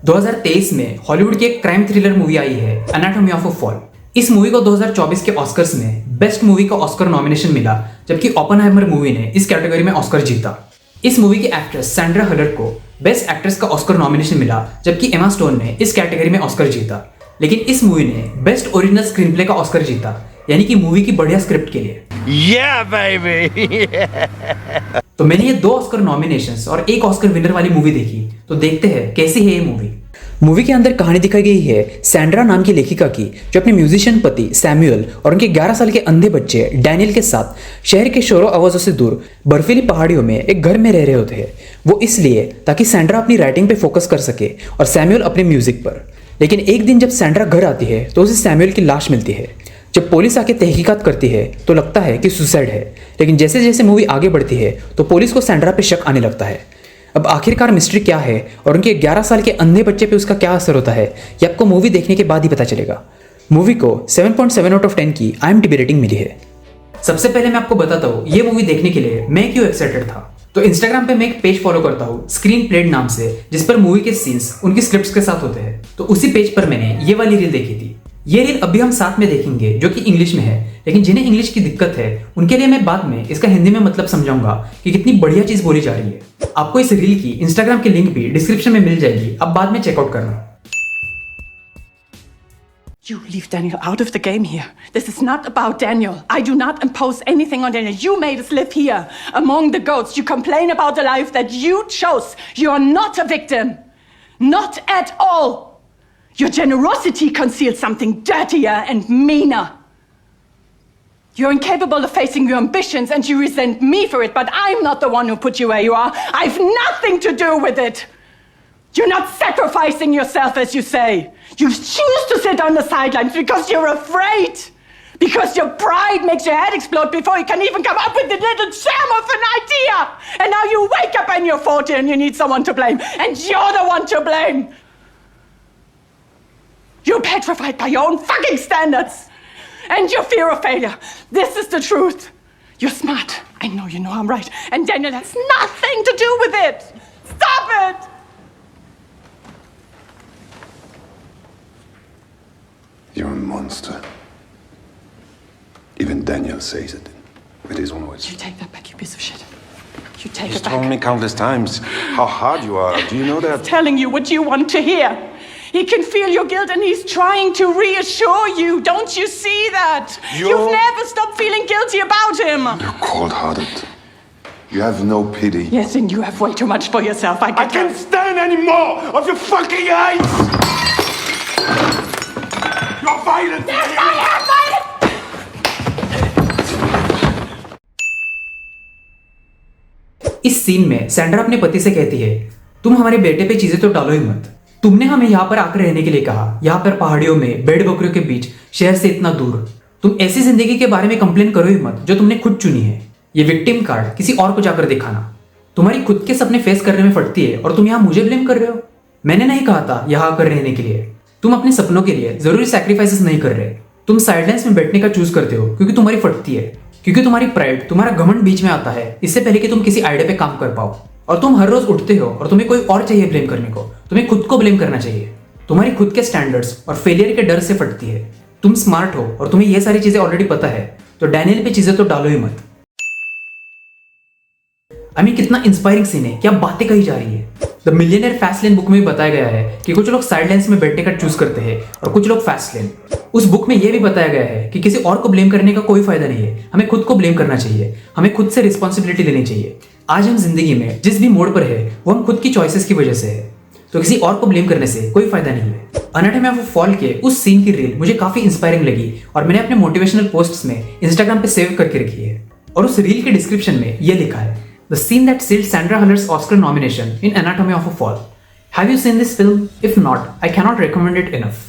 2023 में हॉलीवुड की एक क्राइम थ्रिलर मूवी आई है एनाटॉमी ऑफ अ फॉल। इस मूवी को 2024 के ऑस्कर्स में बेस्ट मूवी का ऑस्कर नॉमिनेशन मिला, जबकि ओपेनहाइमर मूवी ने इस कैटेगरी में ऑस्कर जीता। इस मूवी की एक्ट्रेस सैंड्रा हलर को बेस्ट एक्ट्रेस का ऑस्कर नॉमिनेशन मिला, जबकि एमा स्टोन ने इस कैटेगरी में ऑस्कर जीता। लेकिन इस मूवी ने बेस्ट ओरिजिनल स्क्रीन प्ले का ऑस्कर जीता, यानी कि मूवी की बढ़िया स्क्रिप्ट के लिए। Yeah, baby! तो मैंने ये 2 ऑस्कर नॉमिनेशंस और 1 ऑस्कर विनर वाली मूवी देखी, तो देखते हैं कैसी है ये मूवी। मूवी के अंदर कहानी दिखाई गई है सैंड्रा नाम की लेखिका की, जो अपने म्यूजिशियन पति सैमुअल और उनके 11 साल के अंधे बच्चे डैनियल के साथ शहर के शोर आवाजों से दूर बर्फीली पहाड़ियों में एक घर में रह रहे होते हैं। वो इसलिए ताकि सैंड्रा अपनी राइटिंग पे फोकस कर सके और सैमुअल अपने म्यूजिक पर। लेकिन एक दिन जब सैंड्रा घर आती है तो उसे सैमुअल की लाश मिलती है। जब पुलिस आके तहकीकात करती है तो लगता है कि सुसाइड है, लेकिन जैसे जैसे मूवी आगे बढ़ती है तो पुलिस को सैंड्रा पे शक आने लगता है। अब आखिरकार मिस्ट्री क्या है और उनके 11 साल के अंधे बच्चे पे उसका क्या असर होता है, ये आपको मूवी देखने के बाद ही पता चलेगा। मूवी को 7.7 आउट ऑफ 10 की IMDb रेटिंग मिली है। सबसे पहले मैं आपको बताता हूँ ये मूवी देखने के लिए मैं क्यों एक्साइटेड था। तो इंस्टाग्राम पे मैं एक पेज फॉलो करता हूँ स्क्रीन प्लेड नाम से, जिस पर मूवी के सीन्स उनकी स्क्रिप्ट्स के साथ होते हैं। तो उसी पेज पर मैंने ये वाली रील देखी थी। ये रील अभी हम साथ में देखेंगे, जो कि इंग्लिश में है, लेकिन जिन्हें इंग्लिश की दिक्कत है उनके लिए मैं बाद में इसका हिंदी में मतलब समझाऊंगा कि कितनी बढ़िया चीज बोली जा रही है। आपको इस रील की इंस्टाग्राम की लिंक भी डिस्क्रिप्शन में मिल जाएगी, आप बाद में चेकआउट करना। You leave Daniel out of the game here. This is not about Daniel. I do not impose anything on Daniel. You made us live here among the goats. You complain about the life that you chose. You are not a victim. Not at all. Your generosity conceals something dirtier and meaner. You're incapable of facing your ambitions and you resent me for it, but I'm not the one who put you where you are. I've nothing to do with it. You're not sacrificing yourself, as you say. You choose to sit on the sidelines because you're afraid. Because your pride makes your head explode before you can even come up with a little germ of an idea. And now you wake up and you're 40 and you need someone to blame. And you're the one to blame. You're petrified by your own fucking standards. And your fear of failure. This is the truth. You're smart. I know you know I'm right. And Daniel has nothing to do with it. Stop it! You're a monster. Even Daniel says it with his own words. You take that back, you piece of shit. You take He's it back. told me countless times how hard you are. Do you know that? Telling you what you want to hear. He can feel your guilt and he's trying to reassure you. Don't you see that? You've never stopped feeling guilty about him. You're cold-hearted. You have no pity. Yes, and you have way too much for yourself. I can't stand any more of your fucking eyes! You're violent! Yes, I am violent! इस scene में Sandra अपने पति से कहती है, तुम हमारे बेटे पे चीजें तो डालो ही मत। तुमने हमें यहाँ पर आकर रहने के लिए कहा, यहाँ पर पहाड़ियों में भेड़ बकरियों के बीच शहर से इतना दूर। तुम ऐसी जिंदगी के बारे में कंप्लेन करो ही मत जो तुमने खुद चुनी है। ये विक्टिम कार्ड किसी और को जाकर दिखाना। तुम्हारी खुद के सपने फेस करने में फटती है और तुम यहाँ मुझे ब्लेम कर रहे हो। मैंने नहीं कहा था यहाँ आकर रहने के लिए। तुम अपने सपनों के लिए जरूरी सैक्रिफाइसेस नहीं कर रहे। तुम साइडलाइंस में बैठने का चूज करते हो क्योंकि तुम्हारी फटती है, क्योंकि तुम्हारी प्राइड, तुम्हारा घमंड बीच में आता है इससे पहले कि तुम किसी आइडिया पे काम कर पाओ। और तुम हर रोज उठते हो और तुम्हें कोई और चाहिए ब्लेम करने को। तुम्हें खुद को ब्लेम करना चाहिए। तुम्हारी खुद के स्टैंडर्ड्स और फेलियर के डर से फटती है। तुम स्मार्ट हो और तुम्हें ये सारी चीजें ऑलरेडी पता है, तो डैनियल पे चीजें तो डालो ही मत। कितना इंस्पायरिंग सीन है, क्या बातें कही जा रही है। The millionaire fast lane book में भी बताया गया है कि कुछ लोग साइडलाइंस में बैठने का चूज करते हैं और कुछ लोग फास्ट लेन। उस बुक में यह भी बताया गया है कि किसी और को ब्लेम करने का कोई फायदा नहीं है। हमें खुद को ब्लेम करना चाहिए। हमें खुद से रिस्पॉन्सिबिलिटी लेनी चाहिए। आज हम जिंदगी में जिस भी मोड़ पर है वो हम खुद की चॉइसेस की वजह से है, तो किसी और को ब्लेम करने से कोई फायदा नहीं है। एनाटॉमी ऑफ अ फॉल के उस सीन की रील मुझे काफी इंस्पायरिंग लगी और मैंने अपने मोटिवेशनल पोस्ट्स में इंस्टाग्राम पे सेव करके रखी है। और उस रील के डिस्क्रिप्शन में यह लिखा है, the scene that sealed Sandra Huller's Oscar nomination in Anatomy of a Fall. Have you seen this film? If not, I cannot recommend it enough.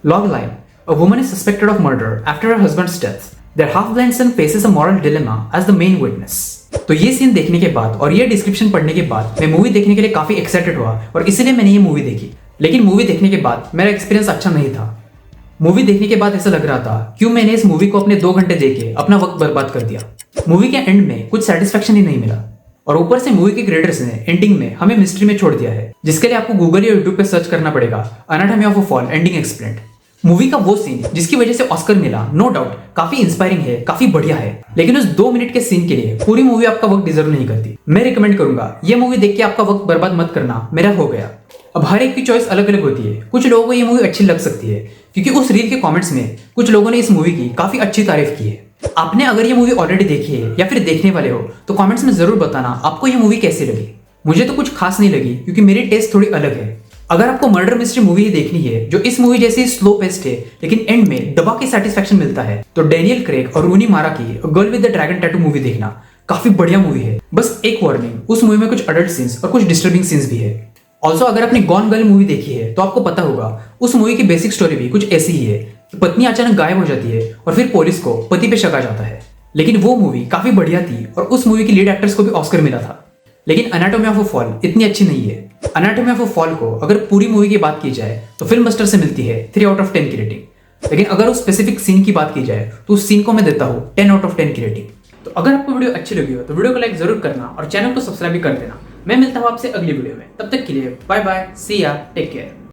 Logline, a woman is suspected of murder after her husband's death. Their half-blind son faces a moral dilemma as the main witness. तो ये scene देखने के बाद और ये description पढ़ने के बाद मैं मूवी देखने के लिए काफी एक्साइटेड हुआ और इसीलिए मैंने ये मूवी देखी। लेकिन मूवी देखने के बाद मेरा एक्सपीरियंस अच्छा नहीं था। मूवी देखने के बाद ऐसा लग रहा था क्यों मैंने इस मूवी को अपने 2 घंटे देके अपना वक्त बर्बाद कर दिया। मूवी के एंड में कुछ सेटिस्फेक्शन ही नहीं मिला। और ऊपर से मूवी के क्रिएटर्स ने एंडिंग में हमें मिस्ट्री में छोड़ दिया है, जिसके लिए आपको गूगल या यूट्यूब पे सर्च करना पड़ेगा anatomy of a fall ending explained. Movie का वो सीन जिसकी वजह से ऑस्कर मिला, नो डाउट काफी इंस्पायरिंग है, काफी बढ़िया है, लेकिन उस 2 मिनट के सीन के लिए पूरी मूवी आपका वक्त डिजर्व नहीं करती। मैं रिकमेंड करूंगा ये मूवी देख के आपका वक्त बर्बाद मत करना, मेरा हो गया। अब हर एक की चॉइस अलग अलग होती है, कुछ लोगों को ये मूवी अच्छी लग सकती है क्योंकि उस रील के कमेंट्स में कुछ लोगों ने इस मूवी की काफी अच्छी तारीफ की है। आपने अगर ये मूवी ऑलरेडी देखी है या फिर देखने वाले हो तो कमेंट्स में जरूर बताना आपको ये मूवी कैसी लगी। मुझे तो कुछ खास नहीं लगी क्योंकि मेरी टेस्ट थोड़ी अलग है। अगर आपको मर्डर मिस्ट्री मूवी ही देखनी है जो इस मूवी जैसी स्लो पेस्ट है लेकिन एंड में दबा के सेटिस्फेक्शन मिलता है, तो डैनियल क्रेग और रूनी मारा की girl with the dragon tattoo movie देखना, काफी बढ़िया मूवी है। बस एक वार्निंग, उस मूवी में कुछ अडल्ट सीन्स और कुछ डिस्टर्बिंग सीन्स भी है। ऑल्सो अगर आपने गॉन गर्ल मूवी देखी है तो आपको पता होगा उस मूवी की बेसिक स्टोरी भी कुछ ऐसी ही है कि पत्नी अचानक गायब हो जाती है और फिर पुलिस को पति पे शक आ जाता है। लेकिन वो मूवी काफी बढ़िया थी और उस मूवी की लीड एक्टर्स को भी ऑस्कर मिला था। लेकिन एनाटॉमी ऑफ अ फॉल इतनी अच्छी नहीं है। एनाटॉमी ऑफ अ फॉल को अगर पूरी मूवी की बात की जाए तो फिल्म बस्टर से मिलती है 3 आउट ऑफ 10 की रेटिंग, लेकिन अगर उस स्पेसिफिक सीन की बात की जाए तो उस सीन को मैं देता हूँ 10 आउट ऑफ 10 की रेटिंग। तो अगर आपको वीडियो अच्छी लगी हो तो वीडियो को लाइक जरूर करना और चैनल को सब्सक्राइब भी कर देना। मैं मिलता हूँ आपसे अगली वीडियो में, तब तक के लिए बाय बाय, सी या, टेक केयर।